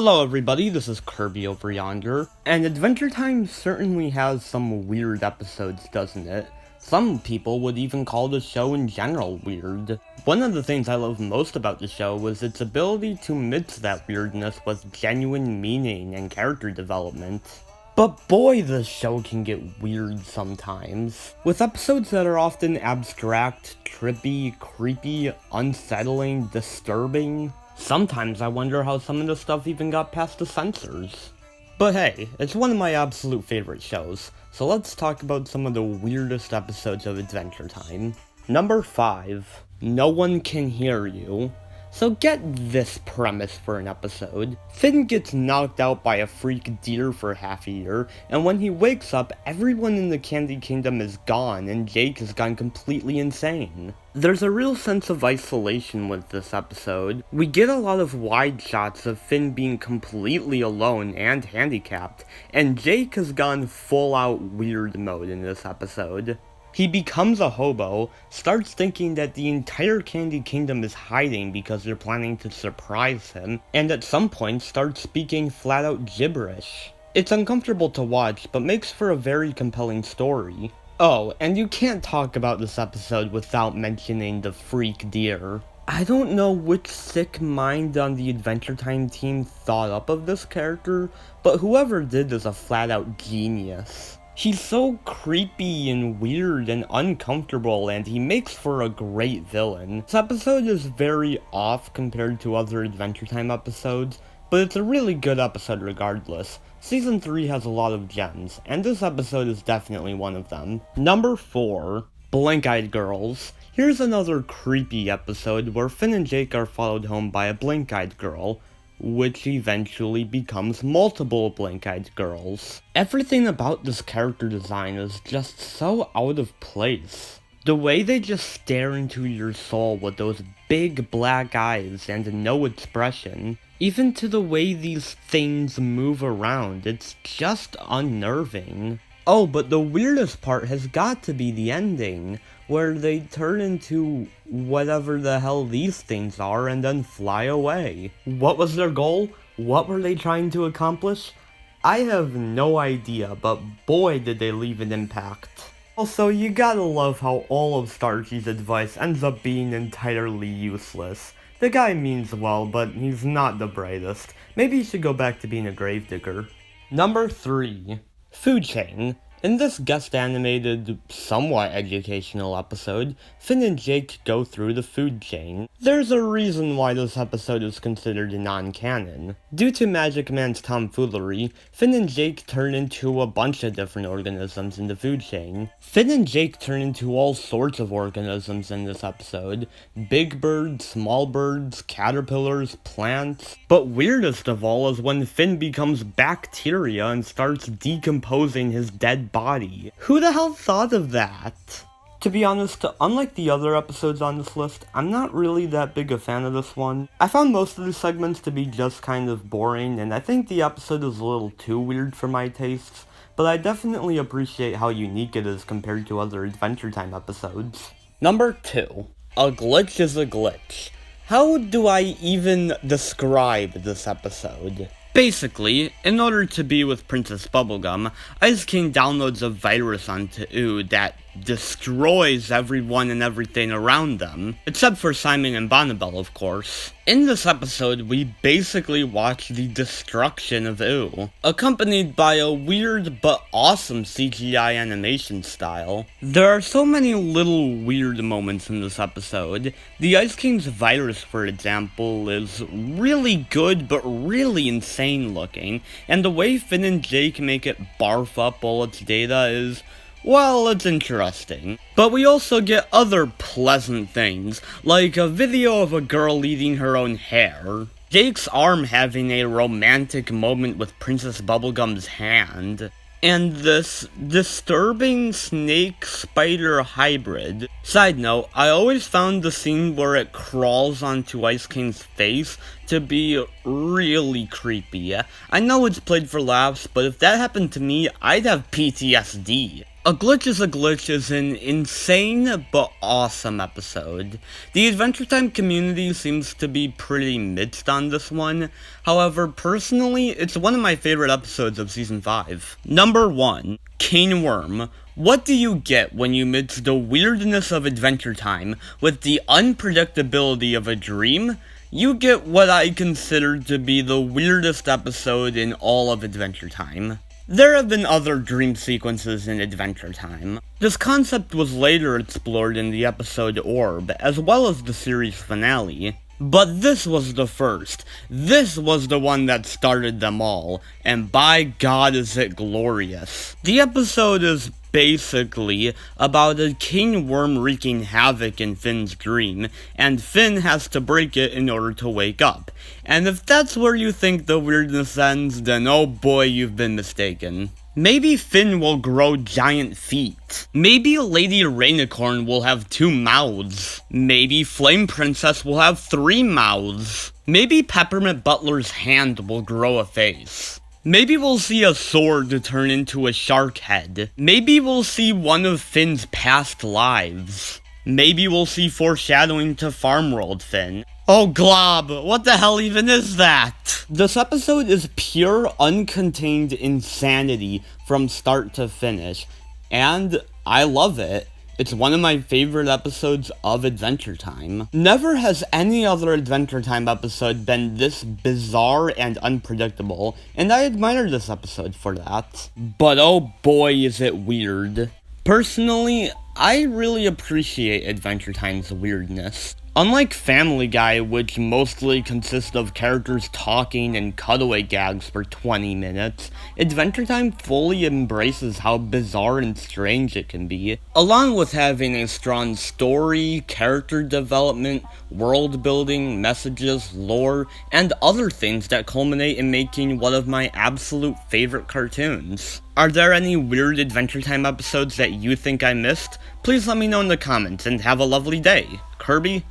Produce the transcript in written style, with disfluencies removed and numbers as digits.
Hello everybody, this is Kirby over yonder, and Adventure Time certainly has some weird episodes, doesn't it? Some people would even call the show in general weird. One of the things I love most about the show was its ability to mix that weirdness with genuine meaning and character development. But boy, the show can get weird sometimes. With episodes that are often abstract, trippy, creepy, unsettling, disturbing. Sometimes I wonder how some of the stuff even got past the censors. But hey, it's one of my absolute favorite shows, so let's talk about some of the weirdest episodes of Adventure Time. Number 5. No One Can Hear You. So get this premise for an episode. Finn gets knocked out by a freak deer for half a year, and when he wakes up, everyone in the Candy Kingdom is gone and Jake has gone completely insane. There's a real sense of isolation with this episode. We get a lot of wide shots of Finn being completely alone and handicapped, and Jake has gone full out weird mode in this episode. He becomes a hobo, starts thinking that the entire Candy Kingdom is hiding because they're planning to surprise him, and at some point starts speaking flat out gibberish. It's uncomfortable to watch, but makes for a very compelling story. Oh, and you can't talk about this episode without mentioning the freak deer. I don't know which sick mind on the Adventure Time team thought up of this character, but whoever did is a flat out genius. He's so creepy and weird and uncomfortable, and he makes for a great villain. This episode is very off compared to other Adventure Time episodes, but it's a really good episode regardless. Season 3 has a lot of gems, and this episode is definitely one of them. Number 4. Blink-Eyed Girls. Here's another creepy episode where Finn and Jake are followed home by a blink-eyed girl, which eventually becomes multiple blink-eyed girls. Everything about this character design is just so out of place. The way they just stare into your soul with those big black eyes and no expression, even to the way these things move around, it's just unnerving. Oh, but the weirdest part has got to be the ending, where they turn into whatever the hell these things are and then fly away. What was their goal? What were they trying to accomplish? I have no idea, but boy did they leave an impact. Also, you gotta love how all of Starchy's advice ends up being entirely useless. The guy means well, but he's not the brightest. Maybe he should go back to being a gravedigger. Number 3. Food Chain. In this guest animated, somewhat educational episode, Finn and Jake go through the food chain. There's a reason why this episode is considered non-canon. Due to Magic Man's tomfoolery, Finn and Jake turn into a bunch of different organisms in the food chain. Finn and Jake turn into all sorts of organisms in this episode. Big birds, small birds, caterpillars, plants. But weirdest of all is when Finn becomes bacteria and starts decomposing his dead body. Who the hell thought of that? To be honest, unlike the other episodes on this list, I'm not really that big a fan of this one. I found most of the segments to be just kind of boring, and I think the episode is a little too weird for my tastes, but I definitely appreciate how unique it is compared to other Adventure Time episodes. Number 2. A glitch is a glitch. How do I even describe this episode? Basically, in order to be with Princess Bubblegum, Ice King downloads a virus onto Ooh that destroys everyone and everything around them, except for Simon and Bonnibel, of course. In this episode, we basically watch the destruction of Ooh, accompanied by a weird but awesome CGI animation style. There are so many little weird moments in this episode. The Ice King's virus, for example, is really good but really insane looking, and the way Finn and Jake make it barf up all its data is, well, it's interesting. But we also get other pleasant things, like a video of a girl eating her own hair, Jake's arm having a romantic moment with Princess Bubblegum's hand, and this disturbing snake-spider hybrid. Side note, I always found the scene where it crawls onto Ice King's face to be really creepy. I know it's played for laughs, but if that happened to me, I'd have PTSD. A Glitch is a Glitch is an insane but awesome episode. The Adventure Time community seems to be pretty mixed on this one. However, personally, it's one of my favorite episodes of Season 5. Number 1. King Worm. What do you get when you mix the weirdness of Adventure Time with the unpredictability of a dream? You get what I consider to be the weirdest episode in all of Adventure Time. There have been other dream sequences in Adventure Time. This concept was later explored in the episode Orb, as well as the series finale. But this was the first. This was the one that started them all, and by God is it glorious. The episode is basically about a king worm wreaking havoc in Finn's dream, and Finn has to break it in order to wake up. And if that's where you think the weirdness ends, then oh boy, you've been mistaken. Maybe Finn will grow giant feet. Maybe Lady Rainicorn will have 2 mouths. Maybe Flame Princess will have 3 mouths. Maybe Peppermint Butler's hand will grow a face. Maybe we'll see a sword turn into a shark head. Maybe we'll see one of Finn's past lives. Maybe we'll see foreshadowing to Farm World Finn. Oh glob, what the hell even is that? This episode is pure, uncontained insanity from start to finish, and I love it. It's one of my favorite episodes of Adventure Time. Never has any other Adventure Time episode been this bizarre and unpredictable, and I admire this episode for that. But oh boy is it weird. Personally, I really appreciate Adventure Time's weirdness. Unlike Family Guy, which mostly consists of characters talking and cutaway gags for 20 minutes, Adventure Time fully embraces how bizarre and strange it can be, along with having a strong story, character development, world building, messages, lore, and other things that culminate in making one of my absolute favorite cartoons. Are there any weird Adventure Time episodes that you think I missed? Please let me know in the comments, and have a lovely day. Kirby,